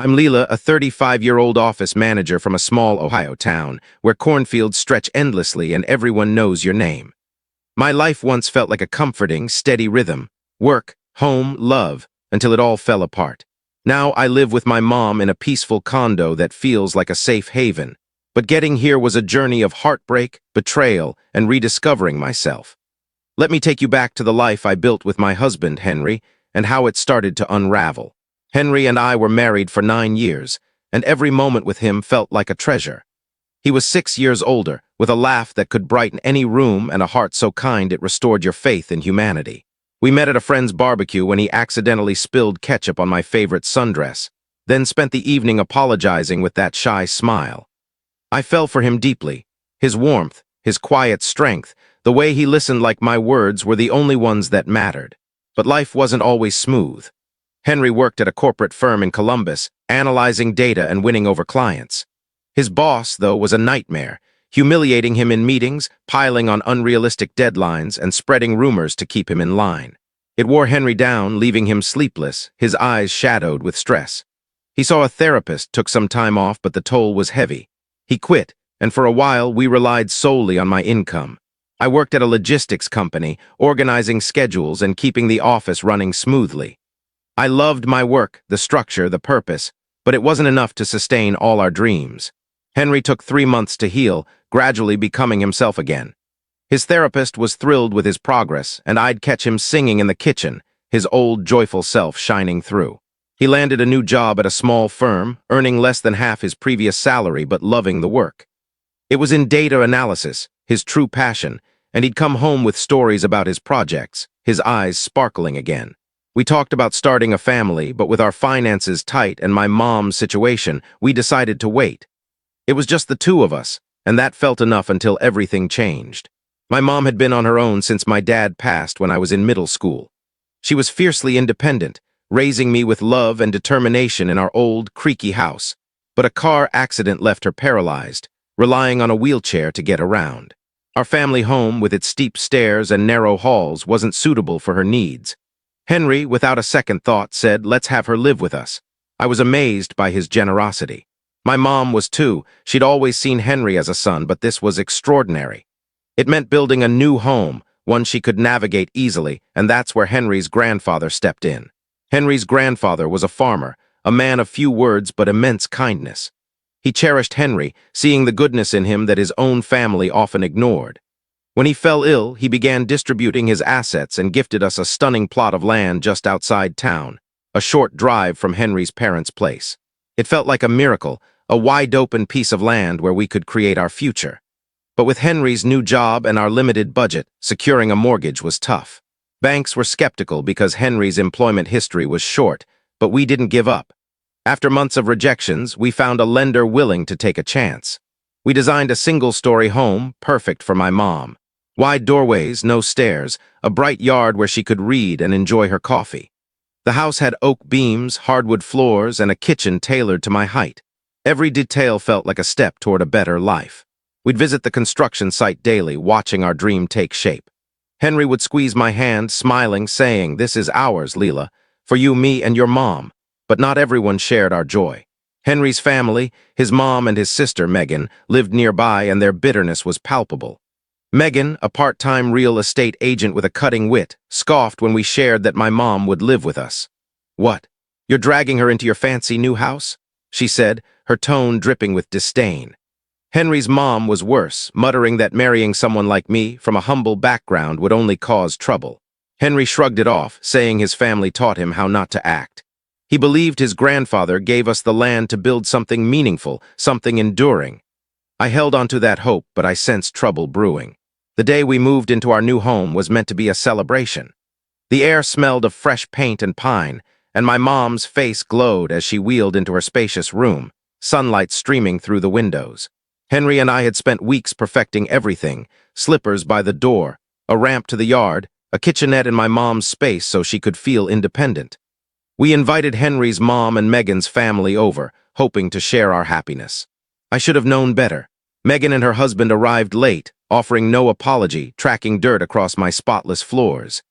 I'm LILA, a 35-year-old office manager from a small Ohio town where cornfields stretch endlessly and everyone knows your name. My life once felt like a comforting, steady rhythm. Work, home, love, until it all fell apart. Now I live with my mom in a peaceful condo that feels like a safe haven. But getting here was a journey of heartbreak, betrayal, and rediscovering myself. Let me take you back to the life I built with my husband, Henry, and how it started to unravel. Henry and I were married for 9 years, and every moment with him felt like a treasure. He was 6 years older, with a laugh that could brighten any room and a heart so kind it restored your faith in humanity. We met at a friend's barbecue when he accidentally spilled ketchup on my favorite sundress, then spent the evening apologizing with that shy smile. I fell for him deeply. His warmth, his quiet strength, the way he listened like my words were the only ones that mattered. But life wasn't always smooth. Henry worked at a corporate firm in Columbus, analyzing data and winning over clients. His boss, though, was a nightmare, humiliating him in meetings, piling on unrealistic deadlines, and spreading rumors to keep him in line. It wore Henry down, leaving him sleepless, his eyes shadowed with stress. He saw a therapist, took some time off, but the toll was heavy. He quit, and for a while we relied solely on my income. I worked at a logistics company, organizing schedules and keeping the office running smoothly. I loved my work, the structure, the purpose, but it wasn't enough to sustain all our dreams. Henry took 3 months to heal, gradually becoming himself again. His therapist was thrilled with his progress, and I'd catch him singing in the kitchen, his old joyful self shining through. He landed a new job at a small firm, earning less than half his previous salary but loving the work. It was in data analysis, his true passion, and he'd come home with stories about his projects, his eyes sparkling again. We talked about starting a family, but with our finances tight and my mom's situation, we decided to wait. It was just the two of us, and that felt enough until everything changed. My mom had been on her own since my dad passed when I was in middle school. She was fiercely independent, raising me with love and determination in our old, creaky house. But a car accident left her paralyzed, relying on a wheelchair to get around. Our family home, with its steep stairs and narrow halls, wasn't suitable for her needs. Henry, without a second thought, said, "Let's have her live with us." I was amazed by his generosity. My mom was too. She'd always seen Henry as a son, but this was extraordinary. It meant building a new home, one she could navigate easily, and that's where Henry's grandfather stepped in. Henry's grandfather was a farmer, a man of few words but immense kindness. He cherished Henry, seeing the goodness in him that his own family often ignored. When he fell ill, he began distributing his assets and gifted us a stunning plot of land just outside town, a short drive from Henry's parents' place. It felt like a miracle, a wide-open piece of land where we could create our future. But with Henry's new job and our limited budget, securing a mortgage was tough. Banks were skeptical because Henry's employment history was short, but we didn't give up. After months of rejections, we found a lender willing to take a chance. We designed a single-story home, perfect for my mom. Wide doorways, no stairs, a bright yard where she could read and enjoy her coffee. The house had oak beams, hardwood floors, and a kitchen tailored to my height. Every detail felt like a step toward a better life. We'd visit the construction site daily, watching our dream take shape. Henry would squeeze my hand, smiling, saying, "This is ours, LILA, for you, me, and your mom." But not everyone shared our joy. Henry's family, his mom and his sister, Megan, lived nearby, and their bitterness was palpable. Megan, a part-time real estate agent with a cutting wit, scoffed when we shared that my mom would live with us. "What? You're dragging her into your fancy new house?" she said, her tone dripping with disdain. Henry's mom was worse, muttering that marrying someone like me, from a humble background, would only cause trouble. Henry shrugged it off, saying his family taught him how not to act. He believed his grandfather gave us the land to build something meaningful, something enduring. I held onto that hope, but I sensed trouble brewing. The day we moved into our new home was meant to be a celebration. The air smelled of fresh paint and pine, and my mom's face glowed as she wheeled into her spacious room, sunlight streaming through the windows. Henry and I had spent weeks perfecting everything: slippers by the door, a ramp to the yard, a kitchenette in my mom's space so she could feel independent. We invited Henry's mom and Megan's family over, hoping to share our happiness. I should have known better. Megan and her husband arrived late, offering no apology, tracking dirt across my spotless floors.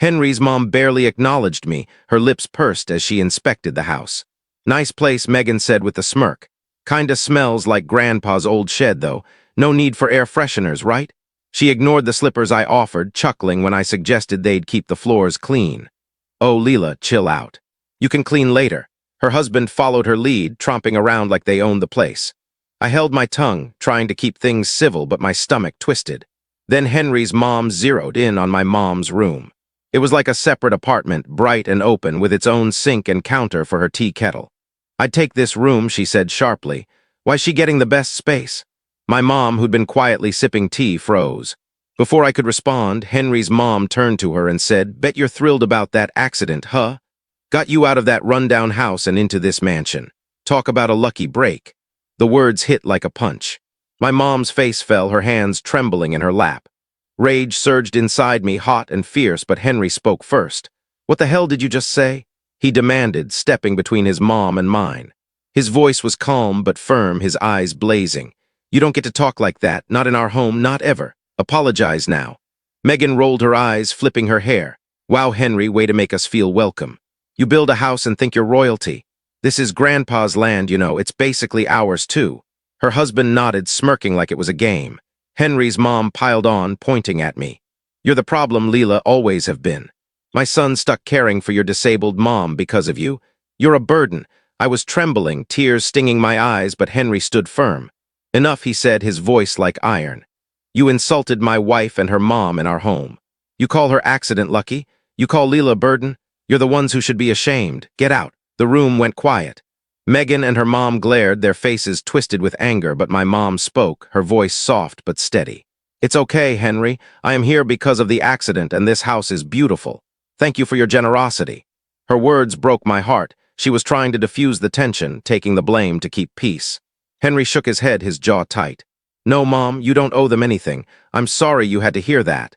Henry's mom barely acknowledged me, her lips pursed as she inspected the house. Nice place, Megan said with a smirk. Kinda smells like Grandpa's old shed, though. No need for air fresheners, right? She ignored the slippers I offered, chuckling when I suggested they'd keep the floors clean. Oh, Lila, chill out. You can clean later. Her husband followed her lead, tromping around like they owned the place. I held my tongue, trying to keep things civil, but my stomach twisted. Then Henry's mom zeroed in on my mom's room. It was like a separate apartment, bright and open, with its own sink and counter for her tea kettle. I'd take this room, she said sharply. Why's she getting the best space? My mom, who'd been quietly sipping tea, froze. Before I could respond, Henry's mom turned to her and said, Bet you're thrilled about that accident, huh? Got you out of that rundown house and into this mansion. Talk about a lucky break. The words hit like a punch. My mom's face fell, her hands trembling in her lap. Rage surged inside me, hot and fierce, but Henry spoke first. What the hell did you just say? He demanded, stepping between his mom and mine. His voice was calm but firm, his eyes blazing. You don't get to talk like that, not in our home, not ever. Apologize now. Megan rolled her eyes, flipping her hair. Wow, Henry, way to make us feel welcome. You build a house and think you're royalty. This is Grandpa's land, you know, it's basically ours too. Her husband nodded, smirking like it was a game. Henry's mom piled on, pointing at me. You're the problem, Lila, always have been. My son stuck caring for your disabled mom because of you. You're a burden. I was trembling, tears stinging my eyes, but Henry stood firm. Enough, he said, his voice like iron. You insulted my wife and her mom in our home. You call her accident lucky? You call Lila a burden? You're the ones who should be ashamed. Get out. The room went quiet. Megan and her mom glared, their faces twisted with anger, but my mom spoke, her voice soft but steady. It's okay, Henry. I am here because of the accident, and this house is beautiful. Thank you for your generosity. Her words broke my heart. She was trying to diffuse the tension, taking the blame to keep peace. Henry shook his head, his jaw tight. No, Mom, you don't owe them anything. I'm sorry you had to hear that.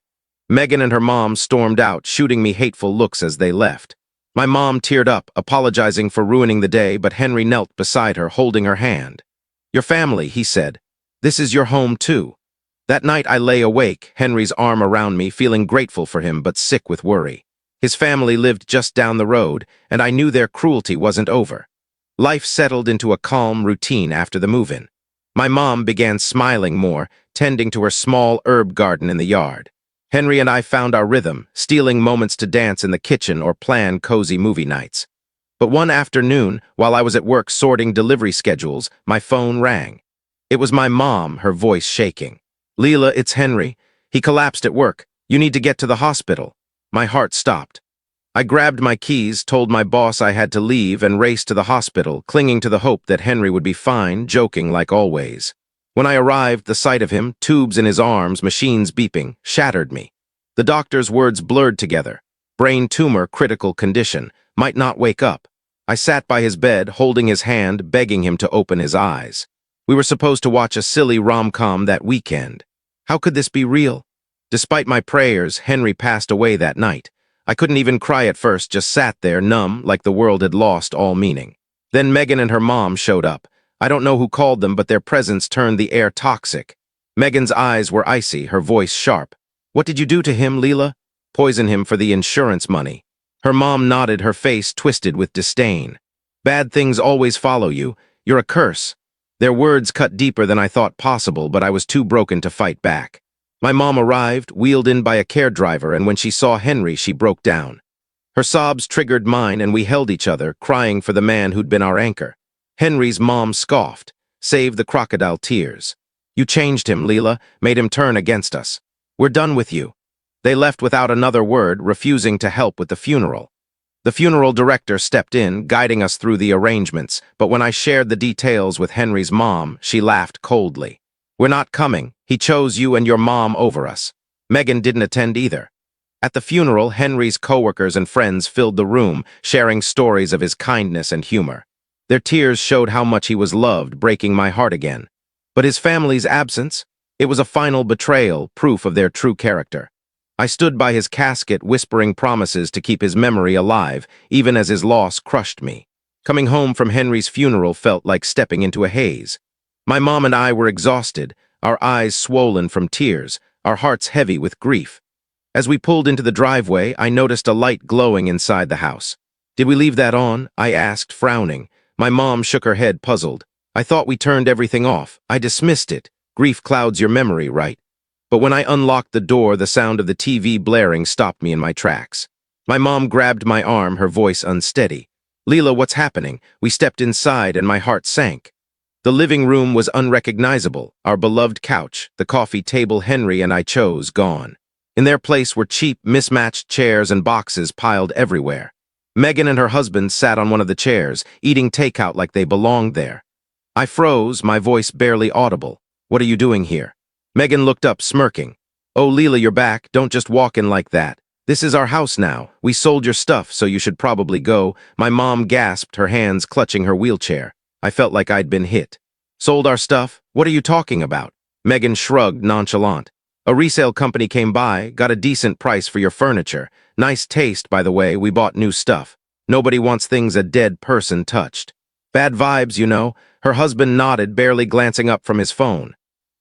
Megan and her mom stormed out, shooting me hateful looks as they left. My mom teared up, apologizing for ruining the day, but Henry knelt beside her, holding her hand. Your family, he said. This is your home, too. That night I lay awake, Henry's arm around me, feeling grateful for him but sick with worry. His family lived just down the road, and I knew their cruelty wasn't over. Life settled into a calm routine after the move-in. My mom began smiling more, tending to her small herb garden in the yard. Henry and I found our rhythm, stealing moments to dance in the kitchen or plan cozy movie nights. But one afternoon, while I was at work sorting delivery schedules, my phone rang. It was my mom, her voice shaking. Lila, it's Henry. He collapsed at work. You need to get to the hospital. My heart stopped. I grabbed my keys, told my boss I had to leave, and raced to the hospital, clinging to the hope that Henry would be fine, joking like always. When I arrived, the sight of him, tubes in his arms, machines beeping, shattered me. The doctor's words blurred together. Brain tumor, critical condition, might not wake up. I sat by his bed, holding his hand, begging him to open his eyes. We were supposed to watch a silly rom-com that weekend. How could this be real? Despite my prayers, Henry passed away that night. I couldn't even cry at first, just sat there, numb, like the world had lost all meaning. Then Megan and her mom showed up. I don't know who called them, but their presence turned the air toxic. Megan's eyes were icy, her voice sharp. What did you do to him, Lila? Poison him for the insurance money. Her mom nodded, her face twisted with disdain. Bad things always follow you. You're a curse. Their words cut deeper than I thought possible, but I was too broken to fight back. My mom arrived, wheeled in by a care driver, and when she saw Henry, she broke down. Her sobs triggered mine, and we held each other, crying for the man who'd been our anchor. Henry's mom scoffed. Save the crocodile tears. You changed him, Lila, made him turn against us. We're done with you. They left without another word, refusing to help with the funeral. The funeral director stepped in, guiding us through the arrangements, but when I shared the details with Henry's mom, she laughed coldly. We're not coming. He chose you and your mom over us. Megan didn't attend either. At the funeral, Henry's coworkers and friends filled the room, sharing stories of his kindness and humor. Their tears showed how much he was loved, breaking my heart again. But his family's absence? It was a final betrayal, proof of their true character. I stood by his casket, whispering promises to keep his memory alive, even as his loss crushed me. Coming home from Henry's funeral felt like stepping into a haze. My mom and I were exhausted, our eyes swollen from tears, our hearts heavy with grief. As we pulled into the driveway, I noticed a light glowing inside the house. Did we leave that on? I asked, frowning. My mom shook her head, puzzled. I thought we turned everything off. I dismissed it. Grief clouds your memory, right? But when I unlocked the door, the sound of the TV blaring stopped me in my tracks. My mom grabbed my arm, her voice unsteady. "Lila, what's happening?" We stepped inside and my heart sank. The living room was unrecognizable. Our beloved couch, the coffee table Henry and I chose, gone. In their place were cheap, mismatched chairs and boxes piled everywhere. Megan and her husband sat on one of the chairs, eating takeout like they belonged there. I froze, my voice barely audible. "What are you doing here?" Megan looked up, smirking. "Oh, Lila, you're back. Don't just walk in like that. This is our house now. We sold your stuff, so you should probably go." My mom gasped, her hands clutching her wheelchair. I felt like I'd been hit. "Sold our stuff? What are you talking about?" Megan shrugged, nonchalant. "A resale company came by, got a decent price for your furniture. Nice taste, by the way, we bought new stuff. Nobody wants things a dead person touched. Bad vibes, you know." Her husband nodded, barely glancing up from his phone.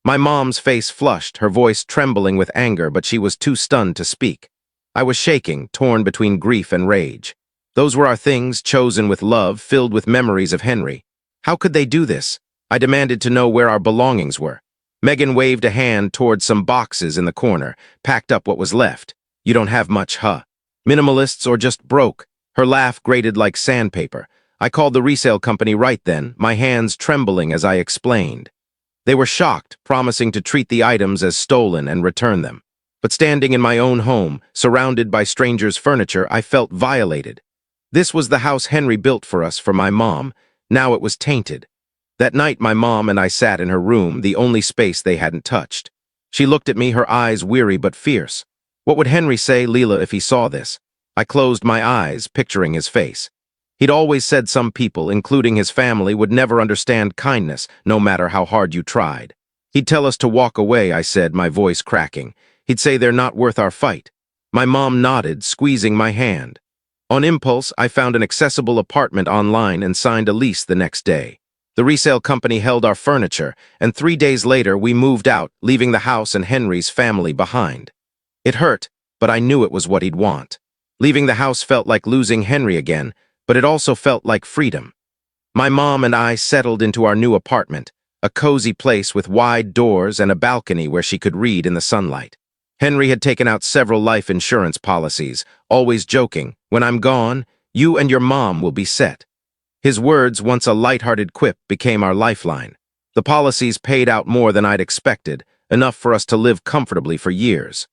My mom's face flushed, her voice trembling with anger, but she was too stunned to speak. I was shaking, torn between grief and rage. Those were our things, chosen with love, filled with memories of Henry. How could they do this? I demanded to know where our belongings were. Megan waved a hand toward some boxes in the corner, packed up what was left. "You don't have much, huh? Minimalists or just broke?" Her laugh grated like sandpaper. I called the resale company right then, my hands trembling as I explained. They were shocked, promising to treat the items as stolen and return them. But standing in my own home, surrounded by strangers' furniture, I felt violated. This was the house Henry built for us, for my mom. Now it was tainted. That night, my mom and I sat in her room, the only space they hadn't touched. She looked at me, her eyes weary but fierce. What would Henry say, Lila, if he saw this? I closed my eyes, picturing his face. He'd always said some people, including his family, would never understand kindness, no matter how hard you tried. He'd tell us to walk away, I said, my voice cracking. He'd say they're not worth our fight. My mom nodded, squeezing my hand. On impulse, I found an accessible apartment online and signed a lease the next day. The resale company held our furniture, and 3 days later we moved out, leaving the house and Henry's family behind. It hurt, but I knew it was what he'd want. Leaving the house felt like losing Henry again, but it also felt like freedom. My mom and I settled into our new apartment, a cozy place with wide doors and a balcony where she could read in the sunlight. Henry had taken out several life insurance policies, always joking, "When I'm gone, you and your mom will be set." His words, once a light-hearted quip, became our lifeline. The policies paid out more than I'd expected, enough for us to live comfortably for years.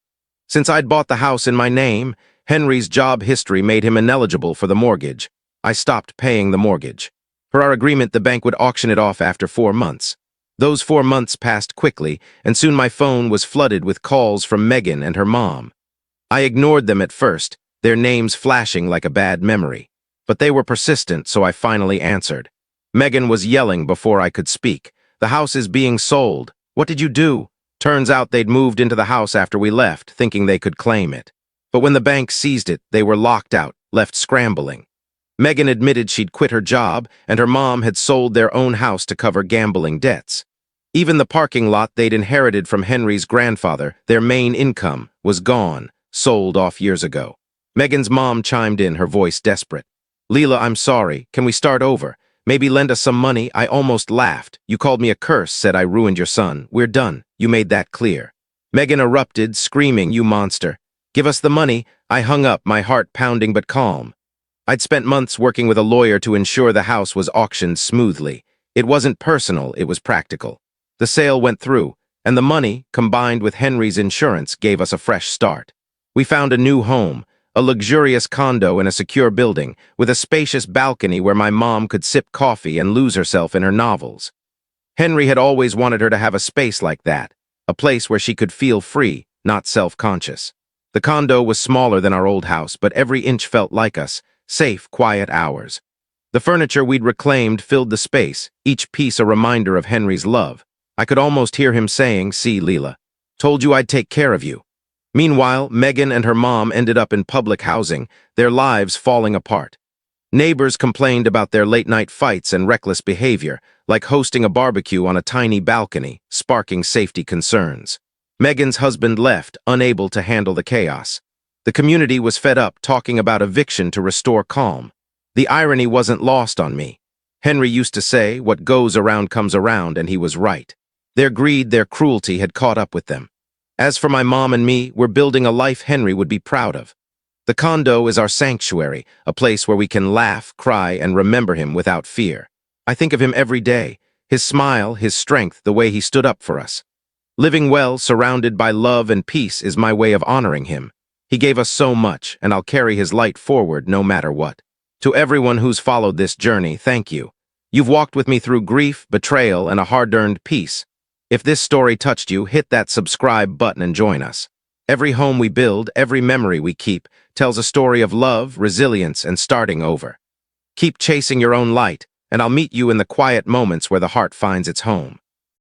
Since I'd bought the house in my name, Henry's job history made him ineligible for the mortgage. I stopped paying the mortgage. Per our agreement, the bank would auction it off after 4 months. Those 4 months passed quickly, and soon my phone was flooded with calls from Megan and her mom. I ignored them at first, their names flashing like a bad memory. But they were persistent, so I finally answered. Megan was yelling before I could speak. "The house is being sold. What did you do?" Turns out they'd moved into the house after we left, thinking they could claim it. But when the bank seized it, they were locked out, left scrambling. Megan admitted she'd quit her job, and her mom had sold their own house to cover gambling debts. Even the parking lot they'd inherited from Henry's grandfather, their main income, was gone, sold off years ago. Megan's mom chimed in, her voice desperate. "Lila, I'm sorry. Can we start over? Maybe lend us some money?" I almost laughed. "You called me a curse, said I ruined your son. We're done. You made that clear." Megan erupted, screaming, "You monster. Give us the money." I hung up, my heart pounding but calm. I'd spent months working with a lawyer to ensure the house was auctioned smoothly. It wasn't personal, it was practical. The sale went through, and the money, combined with Henry's insurance, gave us a fresh start. We found a new home, a luxurious condo in a secure building, with a spacious balcony where my mom could sip coffee and lose herself in her novels. Henry had always wanted her to have a space like that, a place where she could feel free, not self-conscious. The condo was smaller than our old house, but every inch felt like us, safe, quiet hours. The furniture we'd reclaimed filled the space, each piece a reminder of Henry's love. I could almost hear him saying, "See, Lila, told you I'd take care of you." Meanwhile, Megan and her mom ended up in public housing, their lives falling apart. Neighbors complained about their late-night fights and reckless behavior, like hosting a barbecue on a tiny balcony, sparking safety concerns. Megan's husband left, unable to handle the chaos. The community was fed up, talking about eviction to restore calm. The irony wasn't lost on me. Henry used to say, "What goes around comes around," and he was right. Their greed, their cruelty had caught up with them. As for my mom and me, we're building a life Henry would be proud of. The condo is our sanctuary, a place where we can laugh, cry, and remember him without fear. I think of him every day, his smile, his strength, the way he stood up for us. Living well, surrounded by love and peace, is my way of honoring him. He gave us so much, and I'll carry his light forward no matter what. To everyone who's followed this journey, thank you. You've walked with me through grief, betrayal, and a hard-earned peace. If this story touched you, hit that subscribe button and join us. Every home we build, every memory we keep, tells a story of love, resilience, and starting over. Keep chasing your own light, and I'll meet you in the quiet moments where the heart finds its home.